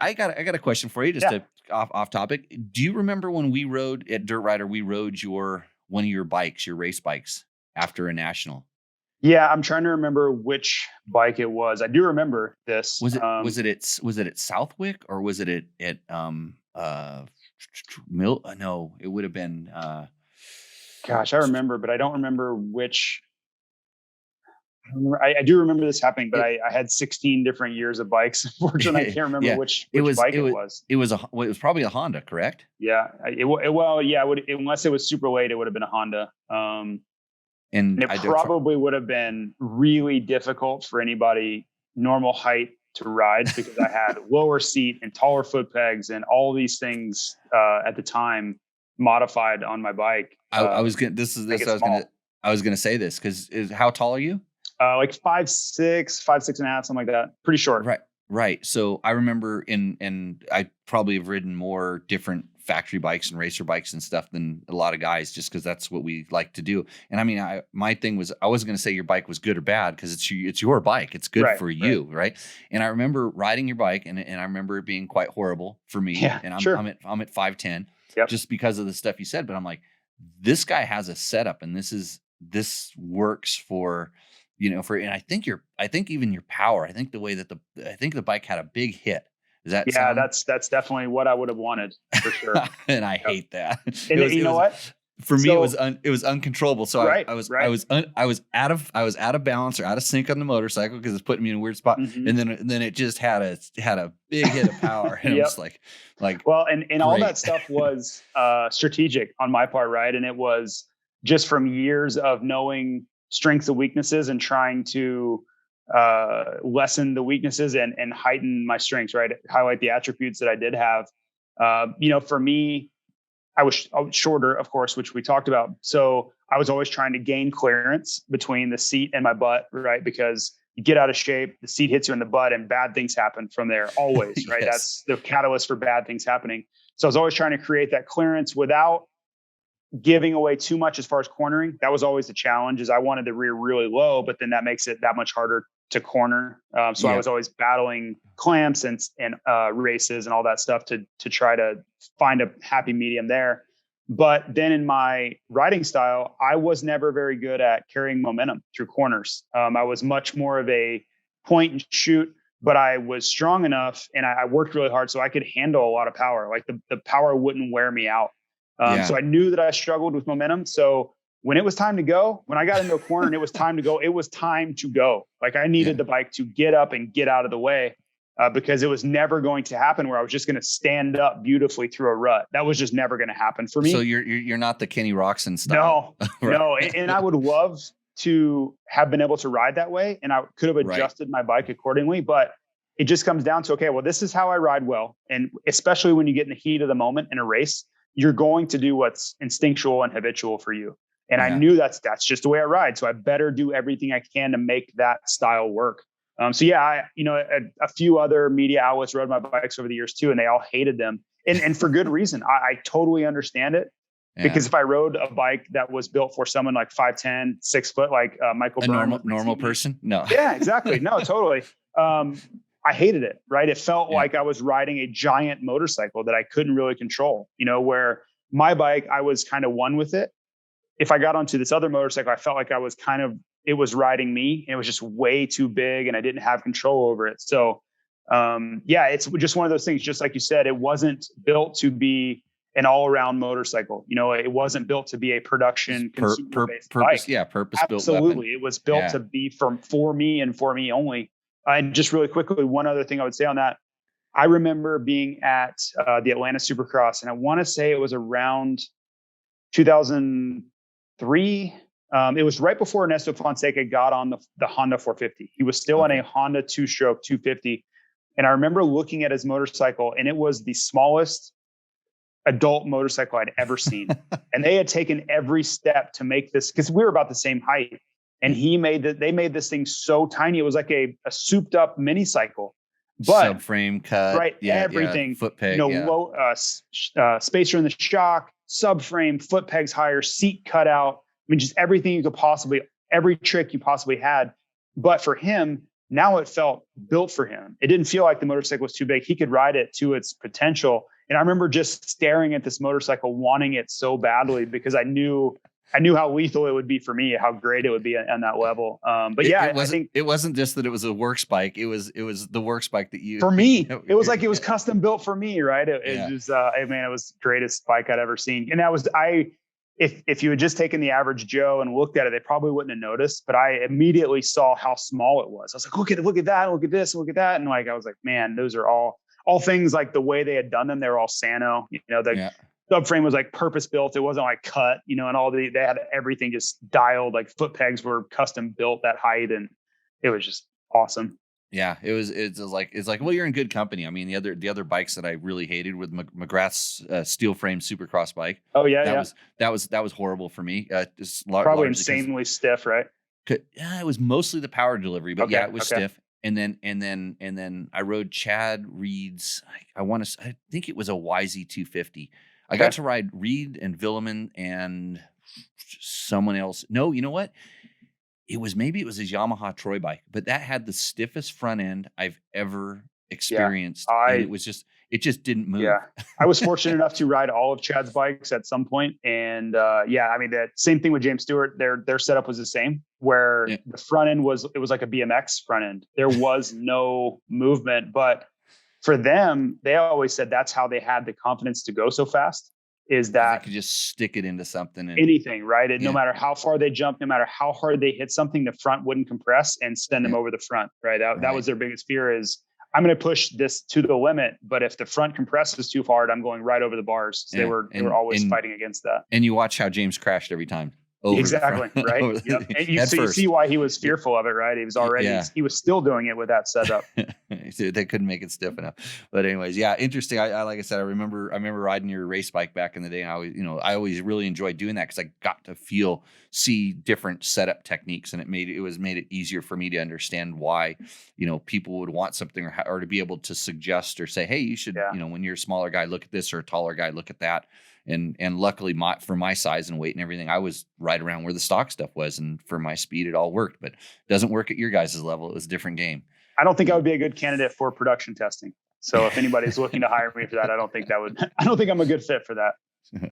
I got a question for you, just Yeah. to off topic. Do you remember when we rode at Dirt Rider? We rode one of your bikes, your race bikes, after a national. Yeah, I'm trying to remember which bike it was. I do remember this. Was it at Southwick, or was it at Mill? No, it would have been. Gosh, I remember, but I don't remember which. I do remember this happening, but I had 16 different years of bikes. Unfortunately, I can't remember which bike it was. It was probably a Honda, correct? Yeah. Well, yeah. Unless it was super late, it would have been a Honda. And it probably would have been really difficult for anybody normal height to ride, because I had lower seat and taller foot pegs and all these things at the time modified on my bike. I was gonna say this, because how tall are you? Like 5'6", 5'6.5", something like that. Pretty short. Right. So I remember and I probably have ridden more different factory bikes and racer bikes and stuff than a lot of guys, just because that's what we like to do. And I mean, my thing was, I wasn't going to say your bike was good or bad, because it's your bike. It's good for you, right? And I remember riding your bike, and I remember it being quite horrible for me. Yeah, and I'm sure. I'm at 5'10", just because of the stuff you said. But I'm like, this guy has a setup, and this works for. And I think even your power. I think the way that the bike had a big hit. Is that that's definitely what I would have wanted, for sure. And I hate that. And you know what? For me, it was uncontrollable. So I was out of balance or out of sync on the motorcycle, because it's putting me in a weird spot. Mm-hmm. And then it just had a big hit of power. And I was like well, and all that stuff was strategic on my part, right? And it was just from years of knowing strengths and weaknesses and trying to lessen the weaknesses and heighten my strengths, right? Highlight the attributes that I did have. For me, I was shorter, of course, which we talked about. So I was always trying to gain clearance between the seat and my butt, right? Because you get out of shape, the seat hits you in the butt, and bad things happen from there always, right? That's the catalyst for bad things happening. So I was always trying to create that clearance without giving away too much as far as cornering. That was always the challenge, is I wanted the rear really low, but then that makes it that much harder to corner. I was always battling clamps and races and all that stuff to try to find a happy medium there. But then in my riding style, I was never very good at carrying momentum through corners. I was much more of a point and shoot, but I was strong enough, and I worked really hard so I could handle a lot of power. Like the power wouldn't wear me out. So I knew that I struggled with momentum. So when it was time to go, when I got into a corner and it was time to go, it was time to go. Like I needed the bike to get up and get out of the way, because it was never going to happen where I was just going to stand up beautifully through a rut. That was just never going to happen for me. So you're not the Kenny Roczen style. No, no. And I would love to have been able to ride that way, and I could have adjusted my bike accordingly, but it just comes down to, okay, well, this is how I ride well. And especially when you get in the heat of the moment in a race, you're going to do what's instinctual and habitual for you. And I knew that's just the way I ride. So I better do everything I can to make that style work. A few other media outlets rode my bikes over the years too, and they all hated them. And for good reason. I totally understand it. Because if I rode a bike that was built for someone like 5'10", 6 foot, like Michael Byrne, normal person. No. Yeah, exactly. No, totally. I hated it, right? It felt like I was riding a giant motorcycle that I couldn't really control, where my bike, I was kind of one with it. If I got onto this other motorcycle, I felt like it was riding me, and it was just way too big, and I didn't have control over it. So, it's just one of those things, just like you said, it wasn't built to be an all-around motorcycle. It wasn't built to be a production consumer-based bike. Purpose-built. Absolutely. Weapon. It was built to be for me and for me only. And just really quickly, one other thing I would say on that, I remember being at the Atlanta Supercross, and I want to say it was around 2003. It was right before Ernesto Fonseca got on the Honda 450. He was still on a Honda 2-stroke 250. And I remember looking at his motorcycle, and it was the smallest adult motorcycle I'd ever seen. And they had taken every step to make this, because we were about the same height. And they made this thing so tiny. It was like a souped up mini cycle, but subframe cut, everything, foot peg, low, spacer in the shock, subframe, foot pegs higher, seat cut out. I mean, just everything every trick you possibly had. But for him, now it felt built for him. It didn't feel like the motorcycle was too big. He could ride it to its potential. And I remember just staring at this motorcycle, wanting it so badly because I knew how lethal it would be for me, how great it would be on that level. But yeah, I think it wasn't just that it was a works bike. It was the works bike that you, for me, it was like, it was custom built for me. Right. It was, it was the greatest bike I'd ever seen. And that was, if you had just taken the average Joe and looked at it, they probably wouldn't have noticed, but I immediately saw how small it was. I was like, look at that, look at this, look at that. And like, I was like, man, those are all things like the way they had done them. They were all Sano, the subframe was like purpose built. It wasn't like cut, and they had everything just dialed, like foot pegs were custom built that height. And it was just awesome. Yeah, it's like, well, you're in good company. I mean, the other bikes that I really hated with McGrath's steel frame Supercross bike. Oh yeah, that was horrible for me. Probably insanely stiff, right? Yeah, it was mostly the power delivery, but it was stiff. And then I rode Chad Reed's. I think it was a YZ250. I got to ride Reed and Villeman and someone else. No, you know what? It was his Yamaha Troy bike, but that had the stiffest front end I've ever experienced. And it just didn't move. Yeah. I was fortunate enough to ride all of Chad's bikes at some point. And that same thing with James Stewart, their setup was the same, where the front end was like a BMX front end. There was no movement, but for them, they always said that's how they had the confidence to go so fast. Is that you could just stick it into something, anything, right? And no matter how far they jumped, no matter how hard they hit something, the front wouldn't compress and send them over the front, right? That was their biggest fear, is I'm going to push this to the limit, but if the front compresses too hard, I'm going right over the bars. So they were always fighting against that. And you watch how James crashed every time. Exactly. Right. And you see why he was fearful of it, right? He was already, he was still doing it with that setup. They couldn't make it stiff enough. But anyways, interesting. I like I said, I remember riding your race bike back in the day. And I always really enjoyed doing that because I got to see different setup techniques, and it made it easier for me to understand why, people would want something or to be able to suggest or say, hey, you should, when you're a smaller guy, look at this, or a taller guy, look at that. And luckily, for my size and weight and everything, I was right around where the stock stuff was, and for my speed, it all worked. But it doesn't work at your guys' level. It was a different game. I don't think I would be a good candidate for production testing. So if anybody's looking to hire me for that, I don't think I'm a good fit for that.